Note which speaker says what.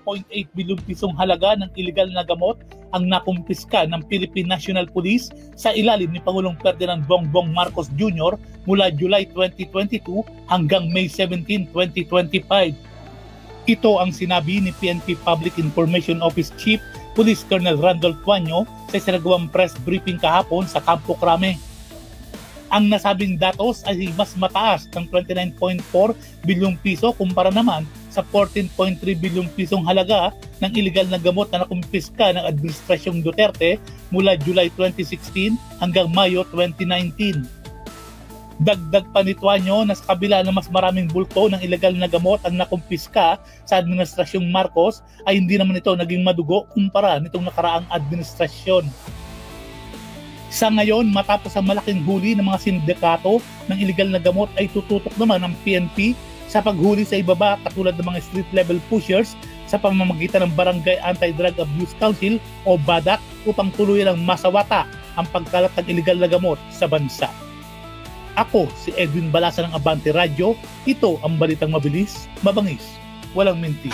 Speaker 1: 1.8 bilyong pisong halaga ng iligal na gamot ang nakumpiska ng Philippine National Police sa ilalim ni Pangulong Ferdinand Bongbong Marcos Jr. mula July 2022 hanggang May 17, 2025. Ito ang sinabi ni PNP Public Information Office Chief Police Colonel Randolph Tuanyo sa isinagawang press briefing kahapon sa Campo Crame. Ang nasabing datos ay mas mataas ng 29.4 bilyong piso kumpara naman sa 14.3 bilyong pisong halaga ng iligal na gamot na nakumpiska ng Administrasyong Duterte mula July 2016 hanggang Mayo 2019. Dagdag pa ni Tuanyo na sa kabila na mas maraming bulto ng iligal na gamot ang nakumpiska sa Administrasyong Marcos ay hindi naman ito naging madugo kumpara nitong nakaraang administrasyon. Sa ngayon, matapos ang malaking huli ng mga sindikato ng iligal na gamot ay tututok naman ang PNP sa paghuli sa ibaba katulad ng mga street level pushers sa pamamagitan ng Barangay Anti-Drug Abuse Council o BADAC upang tuluyan ng masawata ang pagkalat ng iligal na gamot sa bansa. Ako si Edwin Balasa ng Abante Radio. Ito ang balitang mabilis, mabangis, walang minti.